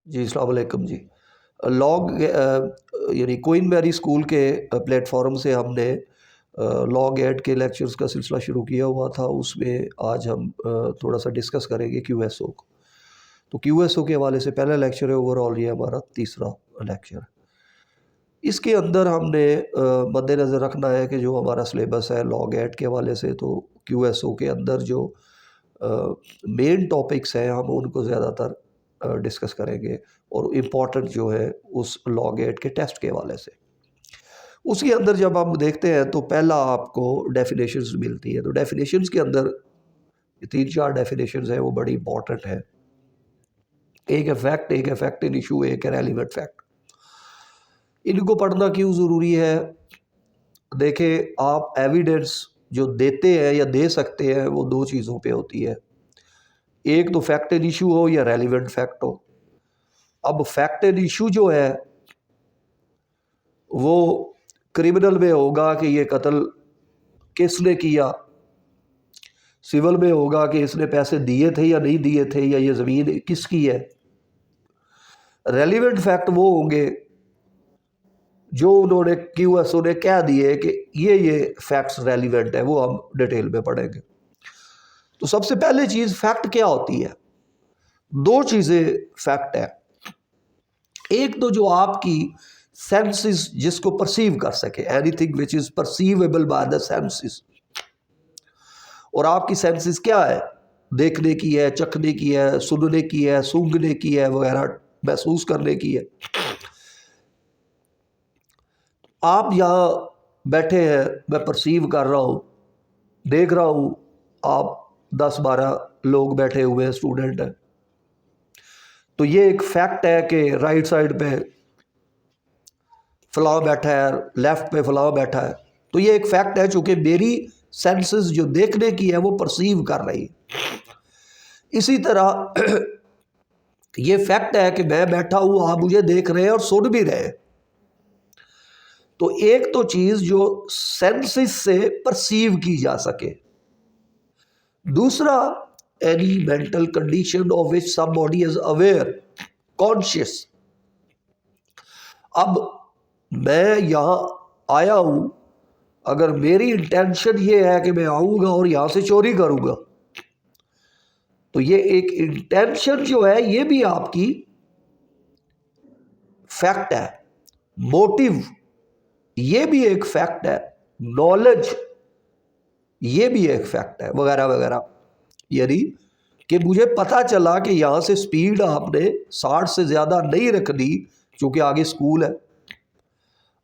जी, अस्सलाम वालेकुम जी। लॉग यानी क्वीन मैरी स्कूल के प्लेटफ़ॉर्म से हमने लॉग एड के लेक्चर्स का सिलसिला शुरू किया हुआ था। उसमें आज हम थोड़ा-सा डिस्कस करेंगे क्यूएसओ को। तो क्यूएसओ के हवाले से पहला लेक्चर है, ओवरऑल ये हमारा तीसरा लेक्चर है। इसके अंदर हमने मद्देनज़र रखना है कि जो हमारा सिलेबस है लॉग एड के हवाले से, तो क्यूएसओ के अंदर जो मेन टॉपिक्स हैं हम उनको ज़्यादातर डिस्कस करेंगे और इम्पॉर्टेंट जो है उस लॉग एड के टेस्ट के हवाले से। उसके अंदर जब हम देखते हैं तो पहला आपको डेफिनेशंस मिलती है। तो डेफिनेशंस के अंदर 3-4 डेफिनेशंस हैं, वो बड़ी इंपॉर्टेंट है। एक है फैक्ट, एक है फैक्ट इन इशू, एक है रेलिवेंट फैक्ट। इनको पढ़ना क्यों ज़रूरी है? देखें, आप एविडेंस जो देते हैं या दे सकते हैं वो दो चीज़ों पे होती है। एक तो फैक्ट एंड इशू हो या रेलिवेंट फैक्ट हो। अब फैक्ट एंड इशू जो है वो क्रिमिनल में होगा कि ये कत्ल किसने किया, सिविल में होगा कि इसने पैसे दिए थे या नहीं दिए थे, या ये ज़मीन किसकी है। रेलिवेंट फैक्ट वो होंगे जो उन्होंने क्यूएसओ ने कह दिए कि ये फैक्ट्स रेलिवेंट है, वो हम डिटेल में पढ़ेंगे। तो सबसे पहले चीज़ फैक्ट क्या होती है? दो चीज़ें फैक्ट है। एक तो जो आपकी सेंसेस जिसको परसीव कर सके, anything which is perceivable by the senses. और आपकी सेंसेस क्या है? देखने की है, चखने की है, सुनने की है, सूंघने की है, वगैरह महसूस करने की है। आप यहाँ बैठे हैं, मैं परसीव कर रहा हूँ, देख रहा हूँ, आप 10-12 लोग बैठे हुए हैं, स्टूडेंट हैं, तो ये एक फैक्ट है कि राइट साइड पे फलां बैठा है, लेफ्ट पे फलां बैठा है। तो ये एक फैक्ट है, चूंकि मेरी सेंसेस जो देखने की है वो परसीव कर रही है। इसी तरह ये फैक्ट है कि मैं बैठा हूं, आप मुझे देख रहे हैं और सुन भी रहे हैं। तो एक तो चीज जो सेंसेस से परसीव की जा सके। दूसरा, any mental condition of which somebody is aware, conscious. अब मैं यहां आया हूं, अगर मेरी इंटेंशन ये है कि मैं आऊंगा और यहां से चोरी करूंगा, तो ये एक इंटेंशन जो है ये भी आपकी फैक्ट है। मोटिव ये भी एक फैक्ट है। नॉलेज ये भी एक फैक्ट है, वगैरह वगैरह। यानी कि मुझे पता चला कि यहां से स्पीड आपने 60 से ज्यादा नहीं रखनी क्योंकि आगे स्कूल है।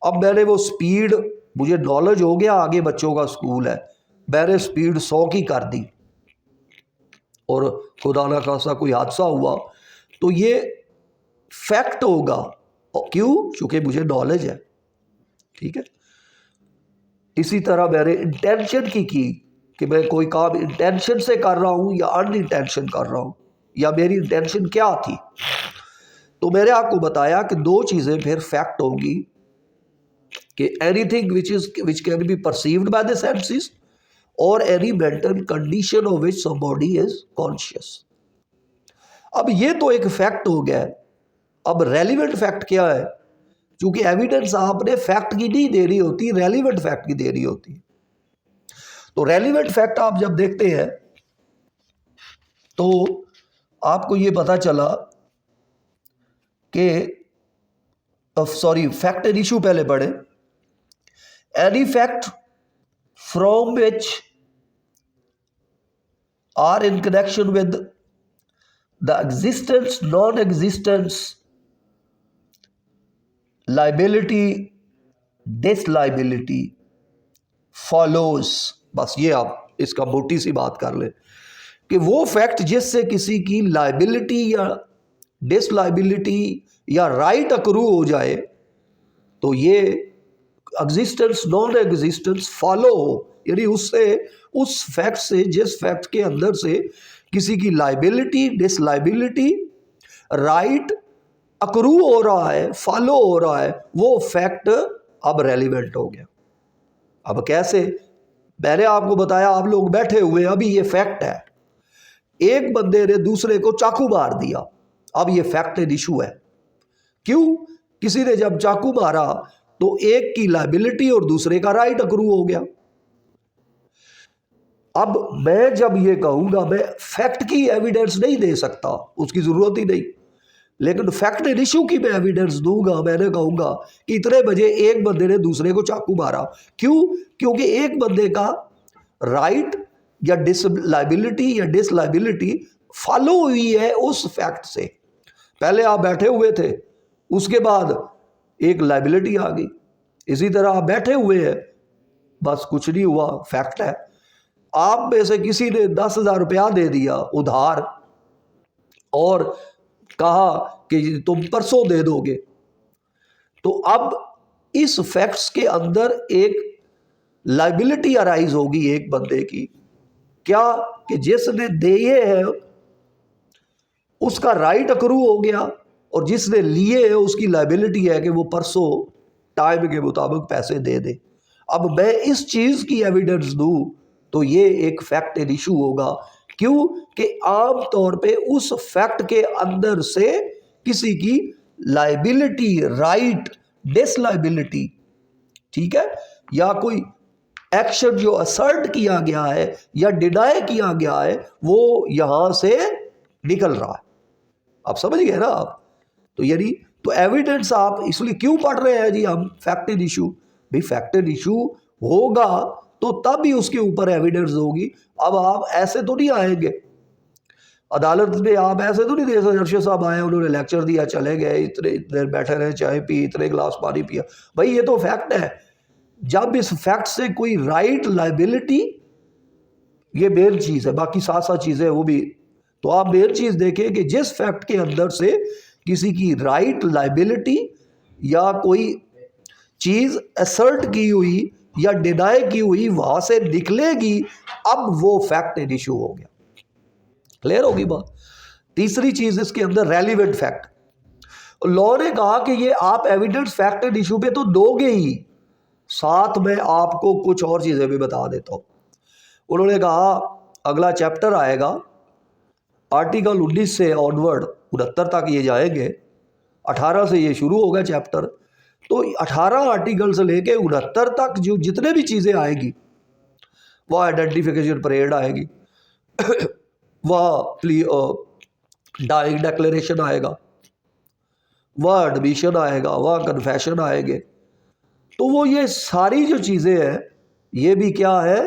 अब मैंने वो स्पीड, मुझे नॉलेज हो गया आगे बच्चों का स्कूल है, मैंने स्पीड 100 की कर दी और खुदा ना खासा कोई हादसा हुआ, तो ये फैक्ट होगा। क्यों? क्योंकि मुझे नॉलेज है। ठीक है। इसी तरह मैंने इंटेंशन की कि मैं कोई काम इंटेंशन से कर रहा हूं या अन इंटेंशन कर रहा हूं, या मेरी इंटेंशन क्या थी। तो मैंने आपको बताया कि दो चीजें फिर फैक्ट होंगी कि anything which can be perceived by the senses और any mental condition of which somebody is conscious. अब ये तो एक फैक्ट हो गया। अब रेलिवेंट फैक्ट क्या है? क्योंकि एविडेंस आपने फैक्ट की नहीं दे रही होती, रेलिवेंट फैक्ट की दे रही होती। तो रेलिवेंट फैक्ट आप जब देखते हैं तो आपको ये पता चला कि सॉरी, फैक्ट एंड इशू पहले पढ़े। Any fact from which are in connection with the existence, non existence, liability, disliability follows. बस ये आप इसका मोटी सी बात कर ले कि वो फैक्ट जिससे किसी की लाइबिलिटी या डिसलाइबिलिटी या राइट अक्रू हो जाए, तो ये एग्जिस्टेंस, नॉन एग्जिस्टेंस फॉलो हो, यानी उससे, उस फैक्ट से, जिस फैक्ट के अंदर से किसी की लाइबिलिटी, डिसलाइबिलिटी, राइट अक्रू हो रहा है, फॉलो हो रहा है, वो फैक्ट अब रेलिवेंट हो गया। अब कैसे? मैंने आपको बताया, आप लोग बैठे हुए, अभी ये फैक्ट है, एक बंदे ने दूसरे को चाकू मार दिया, अब ये फैक्ट एंड इशू है। क्यों? किसी ने जब चाकू मारा तो एक की लायबिलिटी और दूसरे का राइट अक्रू हो गया। अब मैं जब ये कहूंगा, मैं फैक्ट की एविडेंस नहीं दे सकता, उसकी जरूरत ही नहीं, लेकिन फैक्ट एंड इशू की मैं एविडेंस दूंगा। मैंने कहूंगा कि इतने बजे एक बंदे ने दूसरे को चाकू मारा। क्यों? क्योंकि एक बंदे का राइट या डिसलाइबिलिटी या डिसलाइबिलिटी फॉलो हुई है उस फैक्ट से। पहले आप बैठे हुए थे, उसके बाद एक लाइबिलिटी आ गई। इसी तरह आप बैठे हुए हैं, बस कुछ नहीं हुआ, फैक्ट है। आप में से किसी ने 10,000 रुपया दे दिया उधार और कहा कि तुम परसों दे दोगे, तो अब इस फैक्ट्स के अंदर एक लाइबिलिटी अराइज होगी एक बंदे की। क्या? कि जिसने दिए हैं उसका राइट अक्रू हो गया और जिसने लिए है उसकी लाइबिलिटी है कि वो परसों टाइम के मुताबिक पैसे दे दे। अब मैं इस चीज की एविडेंस दूं तो ये एक फैक्ट एंड इशू होगा। क्यों? कि आम तौर पे उस फैक्ट के अंदर से किसी की लाइबिलिटी, राइट, डिसलाइबिलिटी, ठीक है, या कोई एक्शन जो असर्ट किया गया है या डिनाई किया गया है वो यहां से निकल रहा है। आप समझ गए ना आप? तो यानी तो एविडेंस आप इसलिए क्यों पढ़ रहे हैं जी हम? Fact and issue. भाई फैक्ट एंड इशू होगा तो तब भी उसके ऊपर एविडेंस होगी। अब आप ऐसे तो नहीं आएंगे अदालत में, आप ऐसे तो नहीं दे सकते अर्शद साहब आए, उन्होंने लेक्चर दिया, चले गए, इतने देर बैठे रहे, चाय पी, इतने गिलास पानी पिया। भाई ये तो फैक्ट है। जब इस फैक्ट से कोई राइट, लाइबिलिटी, ये मेन चीज है, बाकी साथ साथ चीजें वो भी, तो आप मेन चीज देखें कि जिस फैक्ट के अंदर से किसी की राइट, लाइबिलिटी या कोई चीज असर्ट की हुई या डिनाई की हुई वहां से निकलेगी, अब वो फैक्ट एंड इशू हो गया। क्लियर होगी बात? तीसरी चीज इसके अंदर रेलिवेंट फैक्ट। लॉ ने कहा कि ये आप एविडेंस फैक्ट एंड इशू पे तो दोगे ही, साथ में आपको कुछ और चीजें भी बता देता हूं। उन्होंने कहा अगला चैप्टर आएगा आर्टिकल 19 से ऑनवर्ड 69 तक ये जाएंगे, 18 से ये शुरू होगा चैप्टर। तो 18 आर्टिकल से लेके 69 तक जो जितने भी चीजें आएगी, वह आइडेंटिफिकेशन परेड आएगी वह डिक्लेरेशन आएगा, वह एडमिशन आएगा, वह कन्फेशन आएंगे। तो वो ये सारी जो चीजें हैं ये भी क्या है?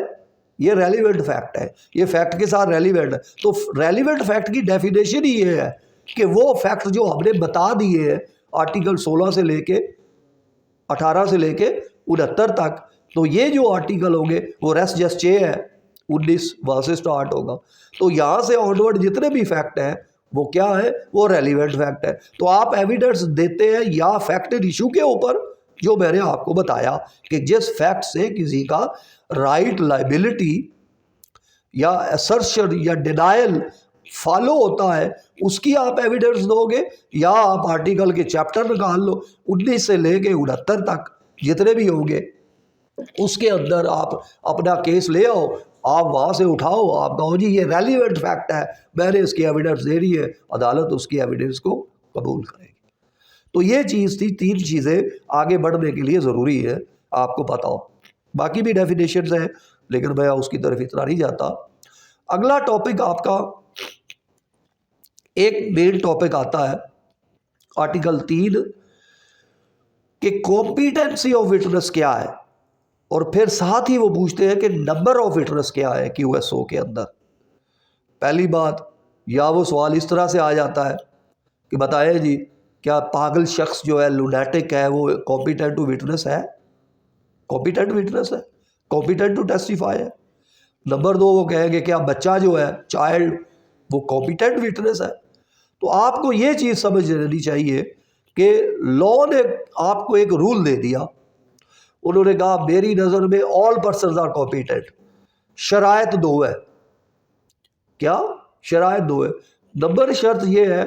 ये रेलिवेंट फैक्ट है, ये फैक्ट के साथ रेलिवेंट है। तो रेलिवेंट फैक्ट की डेफिनेशन ही ये है कि वो फैक्ट जो हमने बता दिए हैं आर्टिकल 16 से लेके 18 से लेके 69 तक, तो ये जो आर्टिकल होंगे वो रेस्ट जस्ट चे है, 19 वहां से स्टार्ट होगा। तो यहां से ऑनवर्ड जितने भी फैक्ट हैं वो क्या है? वो रेलिवेंट फैक्ट है। तो आप एविडेंस देते हैं या फैक्ट एंड इशू के ऊपर जो मैंने आपको बताया कि जिस फैक्ट से किसी का राइट, लाइबिलिटी या असर्शन या डिनायल फॉलो होता है, उसकी आप एविडेंस दोगे, या आप आर्टिकल के चैप्टर निकाल लो 19 से लेके 69 तक जितने भी होंगे उसके अंदर आप अपना केस ले आओ, आप वहां से उठाओ, आप कहो जी ये रेलिवेंट फैक्ट है, मैंने इसकी एविडेंस दे रही है, अदालत उसकी एविडेंस को कबूल करेगी। तो ये चीज़ थी, 3 चीज़ें आगे बढ़ने के लिए ज़रूरी है आपको पता हो। बाकी भी डेफिनेशंस हैं लेकिन मैं उसकी तरफ इतना नहीं जाता। अगला टॉपिक आपका एक मेन टॉपिक आता है आर्टिकल 3 कि कॉम्पिटेंसी ऑफ विटनेस क्या है, और फिर साथ ही वो पूछते हैं कि नंबर ऑफ विटनेस क्या है QSO के अंदर। पहली बात, या वो सवाल इस तरह से आ जाता है कि बताइए जी क्या पागल शख्स जो है, लुनेटिक है, वो कॉम्पिटेंट टू विटनेस है? कॉम्पिटेंट विटनेस है, कॉम्पिटेंट टू टेस्टिफाई है। नंबर 2 वो कहेंगे क्या बच्चा जो है, चाइल्ड, वो कॉम्पिटेंट विटनेस है। तो आपको ये चीज़ समझ लेनी चाहिए कि लॉ ने आपको एक रूल दे दिया। उन्होंने कहा मेरी नज़र में ऑल पर्सन्स आर कॉम्पिटेंट, शरायत 2 है। क्या शरायत 2 है? नंबर शर्त ये है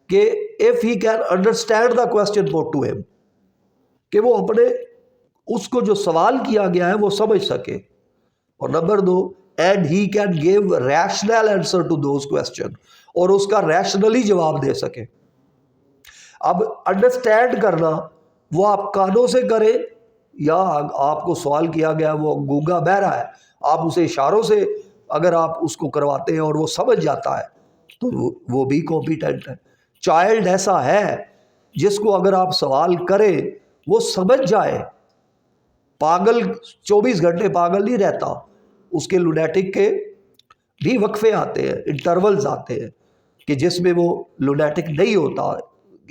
कि if he can understand the question put to him, कि वो अपने उसको जो सवाल किया गया है वो समझ सके। और number 2, and he can give rational answer to those question, और उसका रैशनली जवाब दे सके। अब अंडरस्टैंड करना वो आप कानों से करें या आपको सवाल किया गया वो गूंगा बहरा है, आप उसे इशारों से अगर आप उसको करवाते हैं और वो समझ जाता है तो वो भी कॉम्पिटेंट है। चाइल्ड ऐसा है जिसको अगर आप सवाल करें वो समझ जाए, पागल 24 घंटे पागल नहीं रहता, उसके लुनेटिक के भी वक्फे आते हैं, इंटरवल्स आते हैं कि जिसमें वो लुनेटिक नहीं होता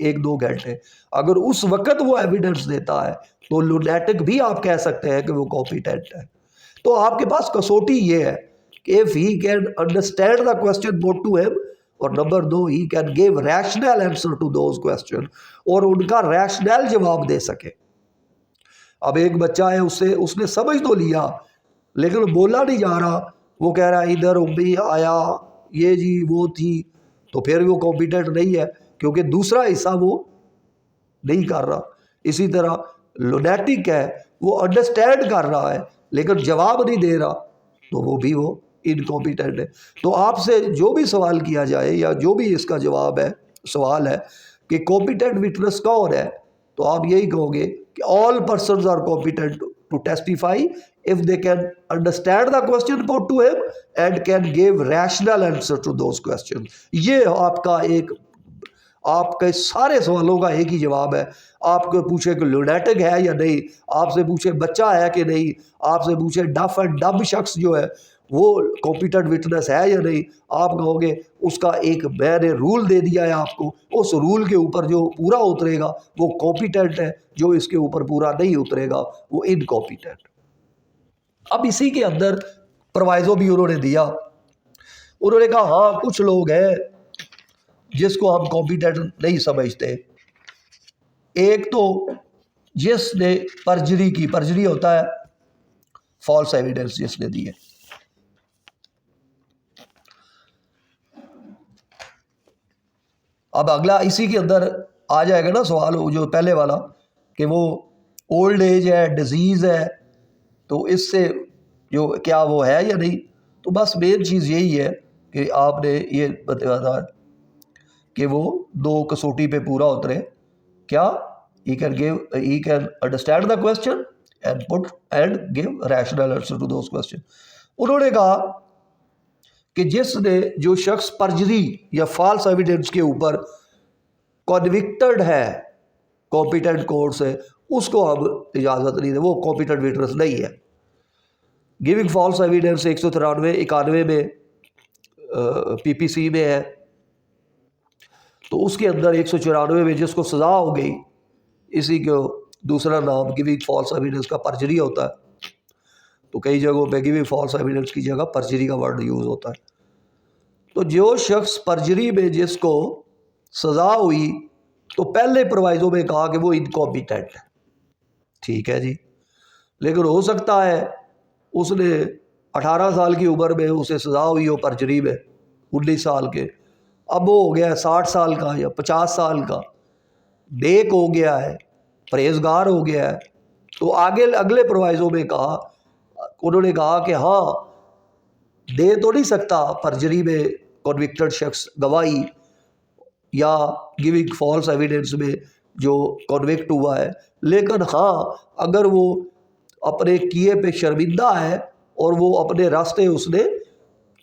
1-2 घंटे। अगर उस वक्त वो एविडेंस देता है तो लुनेटिक भी आप कह सकते हैं कि वो कॉम्पिटेंट है। तो आपके पास कसौटी ये है कि if he can understand the question put to him, और number 2 he can give rational answer to those question, और उनका रैशनल जवाब दे सके। अब एक बच्चा है, उसने समझ तो लिया लेकिन बोला नहीं जा रहा, वो कह रहा है इधर उम्मी आया, ये जी वो थी, तो फिर वो कॉम्पिटेंट नहीं है क्योंकि दूसरा हिस्सा वो नहीं कर रहा। इसी तरह लुनेटिक है, वो अंडरस्टैंड कर रहा है लेकिन जवाब नहीं दे रहा, तो वो भी वो इनकॉम्पिटेंट है। तो आपसे जो भी सवाल किया जाए या जो भी इसका जवाब है, सवाल है कि कॉम्पिटेंट विटनेस कौन है, तो आप यही कहोगे कि all persons are competent to testify if they can understand the question put to him and can give rational answer to those questions। ये आपके सारे सवालों का एक ही जवाब है। आपको पूछे कि लुनेटिक है या नहीं, आपसे पूछे बच्चा है कि नहीं, आपसे पूछे डफ एंड डब शख्स जो है वो कॉम्पिटेंट विटनेस है या नहीं, आप कहोगे उसका एक मैंने रूल दे दिया है आपको, उस रूल के ऊपर जो पूरा उतरेगा वो कॉम्पिटेंट है, जो इसके ऊपर पूरा नहीं उतरेगा वो इनकॉम्पिटेंट। अब इसी के अंदर प्रोवाइजो भी उन्होंने दिया। उन्होंने कहा हाँ कुछ लोग हैं जिसको हम कॉम्पिटेंट नहीं समझते। एक तो जिसने परजरी की, परजरी होता है फॉल्स एविडेंस जिसने दी है। अब अगला इसी के अंदर आ जाएगा ना सवाल, जो पहले वाला कि वो ओल्ड एज है, डिजीज है, तो इससे जो क्या वो है या नहीं। तो बस मेन चीज़ यही है कि आपने ये बताया कि वो 2 कसौटी पे पूरा उतरे। क्या he can understand the question and put and give rational answer to those questions। उन्होंने कहा कि जो शख्स परजरी या फॉल्स एविडेंस के ऊपर कॉन्विक्टेड है कॉम्पिटेंट कोर्ट से, उसको अब इजाज़त नहीं दे, वो कॉम्पिटेंट विटनेस नहीं है। गिविंग फॉल्स एविडेंस 193-91 में पीपीसी में है, तो उसके अंदर 194 में जिसको सज़ा हो गई, इसी को दूसरा नाम गिविंग फॉल्स एविडेंस का परजरी होता है। तो कई जगहों पे गिविंग फॉल्स एविडेंस की जगह परजरी का वर्ड यूज़ होता है। तो जो शख्स परजरी में जिसको सज़ा हुई, तो पहले प्रोवाइजो में कहा कि वो इनकॉम्पिटेंट है, ठीक है जी। लेकिन हो सकता है उसने 18 साल की उम्र में उसे सज़ा हुई हो परजरी में, 19 साल के, अब वो हो गया 60 साल का या 50 साल का, नेक हो गया है, परहेजगार हो गया है। तो आगे अगले प्रोवाइजो में कहा, उन्होंने कहा कि हाँ दे तो नहीं सकता परजरी में कॉन्विक्टेड शख्स गवाही या गिविंग फॉल्स एविडेंस में जो कॉन्विक्ट हुआ है, लेकिन हाँ अगर वो अपने किए पे शर्मिंदा है और वो अपने रास्ते उसने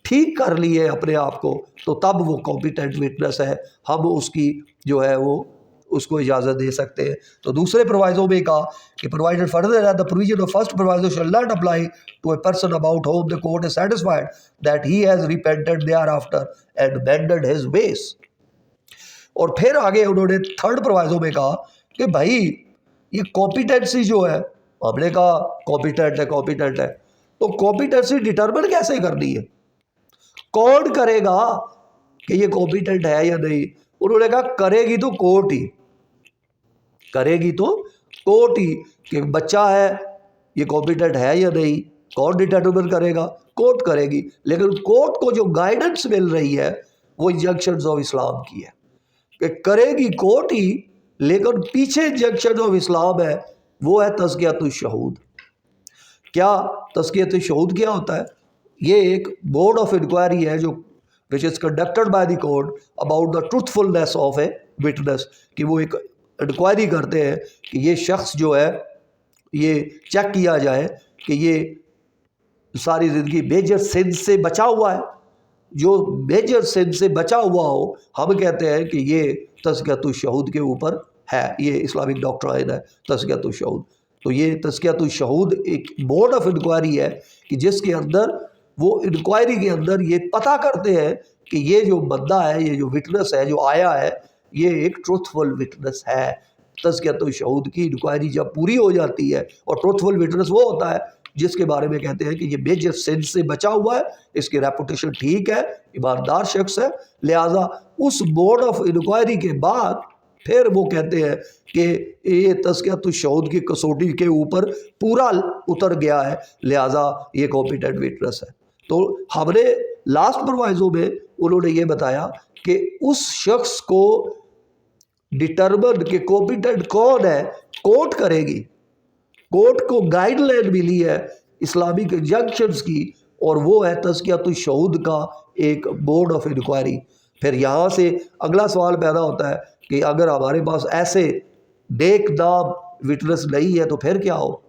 ठीक कर लिए अपने आप को, तो तब वो कॉम्पिटेंट विटनेस है, हम उसकी जो है वो उसको इजाज़त दे सकते हैं। तो दूसरे प्रोवाइजो में कहा कि provided further that the provision of first proviso shall not apply to a person about whom the court is satisfied that he has repented thereafter and mended his ways। और फिर आगे उन्होंने थर्ड प्रोवाइजो में कहा कि भाई ये competency जो है, हमने कहा कॉम्पिटेंट है, तो कॉम्पिटेंसी डिटरमिन कैसे करनी है, कौन करेगा कि ये कॉम्पिटेंट है या नहीं। उन्होंने कहा करेगी तो कोर्ट ही, कि बच्चा है ये कॉम्पिटेंट है या नहीं, कौन डिटरमिन करेगा, कोर्ट करेगी। लेकिन कोर्ट को जो गाइडेंस मिल रही है वो इंजंक्शंस ऑफ इस्लाम की है कि करेगी कोर्ट ही, लेकिन पीछे इंजंक्शन ऑफ इस्लाम है वो है तज़कियतुश शहूद। क्या तज़कियतुश शहूद क्या होता है? ये एक बोर्ड ऑफ इंक्वायरी है जो which is conducted by the court about the truthfulness of a witness कि वो एक इंक्वायरी करते हैं कि ये शख्स जो है ये चेक किया जाए कि ये सारी ज़िंदगी मेजर सिन से बचा हुआ है। जो मेजर सिन से बचा हुआ हो, हम कहते हैं कि ये तज़कियतुश शहूद के ऊपर है, ये इस्लामिक डॉक्ट्राइन है तज़कियतुश शहूद। तो ये तज़कियतुश शहूद एक बोर्ड ऑफ इंक्वायरी है कि जिसके अंदर वो इंक्वायरी के अंदर ये पता करते हैं कि ये जो बंदा है, ये जो विटनेस है जो आया है, ये एक ट्रूथफुल विटनेस है। तज़कियतुश शहूद की इंक्वायरी जब पूरी हो जाती है, और ट्रूथफुल विटनेस वो होता है जिसके बारे में कहते हैं कि ये मेजर सिन से बचा हुआ है, इसकी रेपुटेशन ठीक है, ईमानदार शख्स है, लिहाजा उस बोर्ड ऑफ इंक्वायरी के बाद फिर वो कहते हैं कि ये तज़कियतुश शहूद की कसौटी के ऊपर पूरा उतर गया है, लिहाजा ये कॉम्पिटेंट विटनेस है। तो हमने लास्ट प्रोवाइजो में उन्होंने ये बताया कि उस शख्स को डिटर्मन कि कॉम्पिटेंट कौन है, कोर्ट करेगी। कोर्ट को गाइडलाइन मिली है इस्लामिक इंजंक्शंस की, और वो है तज़कियतुश शहूद का एक बोर्ड ऑफ इंक्वायरी। फिर यहाँ से अगला सवाल पैदा होता है कि अगर हमारे पास ऐसे नेकनाम विटनेस नहीं है तो फिर क्या हो।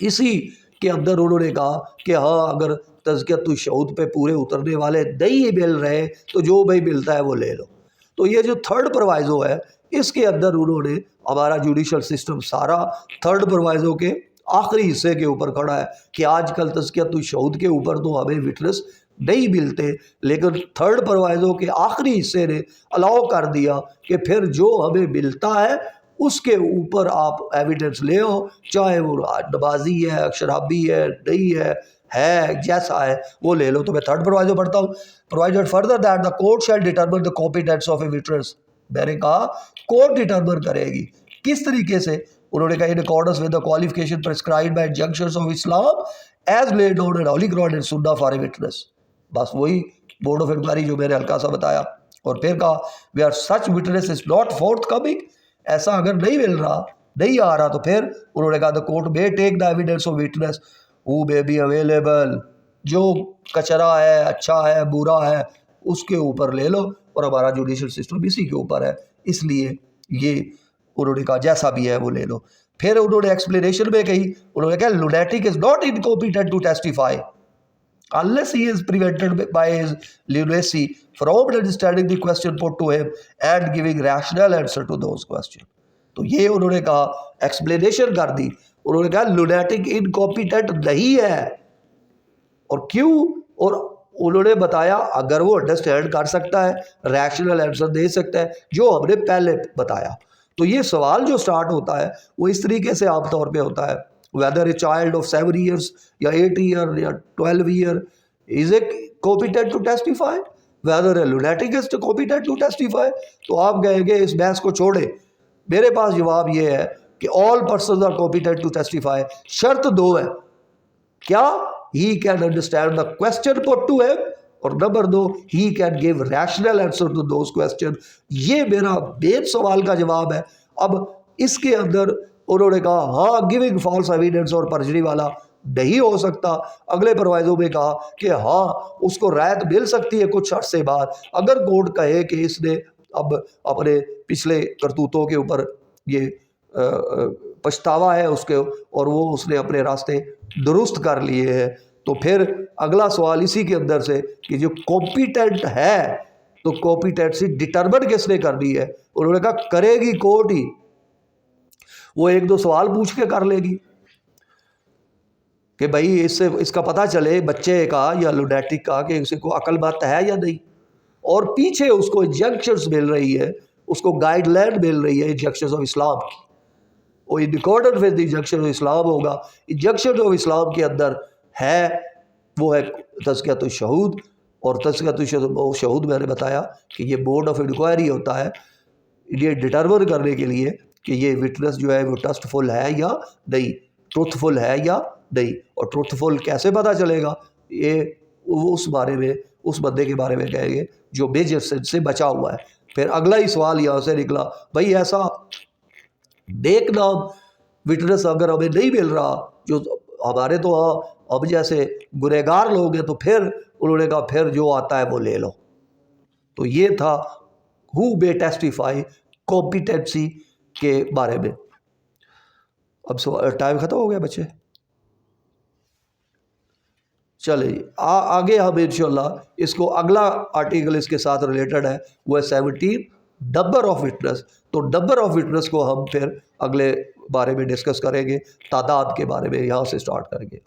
इसी के अंदर उन्होंने कहा कि हाँ, अगर तज़कियतुश शहूद पे पूरे उतरने वाले नहीं मिल रहे तो जो भाई मिलता है वो ले लो। तो ये जो थर्ड प्रोवाइजो है, इसके अंदर उन्होंने हमारा जुडिशल सिस्टम सारा थर्ड प्रोवाइजो के आखिरी हिस्से के ऊपर खड़ा है कि आजकल तज़कियतुश शहूद के ऊपर तो हमें विटनेस नहीं मिलते, लेकिन थर्ड प्रोवाइजो के आखिरी हिस्से ने अलाउ कर दिया कि फिर जो हमें मिलता है उसके ऊपर आप एविडेंस ले आओ, चाहे वो नमाजी है, शराबी है, नहीं है जैसा है वो ले लो। तो मैं थर्ड प्रोवाइजो पढ़ता हूँ। Provided further that the court shell determine the competence of a witness. मैंने कहा कोर्ट डिटरमिन करेगी, किस तरीके से। उन्होंने कहा in accordance with the qualification prescribed by injunctions of Islam as laid down in holy Quran and Sunnah for a witness. बस वही बोर्ड ऑफ इंक्वायरी जो मैंने हल्का सा बताया। और फिर कहा where are such witness is not forthcoming कमिंग, ऐसा अगर नहीं मिल रहा, नहीं आ रहा, तो फिर उन्होंने कहा the court may take the evidence of witness who may be available. जो कचरा है, अच्छा है, बुरा है, उसके ऊपर ले लो, और हमारा जुडिशल सिस्टम इसी के ऊपर है, इसलिए ये उन्होंने कहा जैसा भी है वो ले लो। फिर उन्होंने एक्सप्लेनेशन में कही, उन्होंने कहा lunatic is not incompetent to testify unless he is prevented by his lunacy from understanding the question put to him and giving rational answer to those questions। तो ये उन्होंने कहा, एक्सप्लेनेशन कर दी। उन्होंने कहा लुनेटिक इनकॉम्पिटेंट नहीं है, और क्यों, और उन्होंने बताया अगर वो अंडरस्टैंड कर सकता है, रैशनल आंसर दे सकता है, जो हमने पहले बताया। तो ये सवाल जो स्टार्ट होता है वो इस तरीके से आमतौर पे होता है, whether a child of 7 years या 8 year या 12 year is a competent to testify, whether a lunatic is competent to testify। तो आप कहेंगे इस बहस को छोड़े, मेरे पास जवाब ये है कि all persons are competent to testify। शर्त दो है, क्या he can understand the question put to him, और नंबर दो he can give rational answer to those questions। ये मेरा मेन सवाल का जवाब है। अब इसके अंदर उन्होंने कहा हाँ, गिविंग फॉल्स एविडेंस और परजरी वाला नहीं हो सकता। अगले प्रोवाइजो में कहा कि हाँ, उसको रायत मिल सकती है कुछ अरसे बाद, अगर कोर्ट कहे कि इसने अब अपने पिछले करतूतों के ऊपर ये पछतावा है उसके, और वो उसने अपने रास्ते दुरुस्त कर लिए हैं। तो फिर अगला सवाल इसी के अंदर से कि जो कॉम्पिटेंट है, तो कॉम्पिटेंसी डिटरमिन किसने करनी है। उन्होंने कहा करेगी कोर्ट ही, वो एक दो सवाल पूछ के कर लेगी कि भाई इससे इसका पता चले बच्चे का या लुनेटिक का कि उसे को अक्लमंद है या नहीं, और पीछे उसको इंजंक्शंस मिल रही है, उसको गाइडलाइन मिल रही है इंजंक्शंस ऑफ इस्लाम की। वो in accordance with injunction of Islam होगा। इंजंक्शन ऑफ इस्लाम के अंदर है वो है तज़कियतुश शहूद, और तज़कियतुश शहूद मैंने बताया कि ये बोर्ड ऑफ इंक्वायरी होता है ये डिटरमिन करने के लिए कि ये विटनेस जो है वो ट्रस्टफुल है या नहीं, ट्रूथफुल है या नहीं। और ट्रूथफुल कैसे पता चलेगा, ये उस बारे में, उस बंदे के बारे में कहेंगे जो मेजर सिन से बचा हुआ है। फिर अगला ही सवाल यहाँ से निकला, भाई ऐसा नेकनाम विटनेस अगर हमें नहीं मिल रहा, जो हमारे तो अब जैसे गुनहगार लोग हैं, तो फिर उन्होंने कहा फिर जो आता है वो ले लो। तो ये था हु मे टेस्टिफाई कॉम्पिटेंसी के बारे में। अब टाइम खत्म हो गया बच्चे, चलिए आगे हम इंशाल्लाह इसको अगला आर्टिकल इसके साथ रिलेटेड है, वो है 17 नंबर ऑफ विटनेस। तो नंबर ऑफ विटनेस को हम फिर अगले बारे में डिस्कस करेंगे, तादाद के बारे में यहाँ से स्टार्ट करेंगे।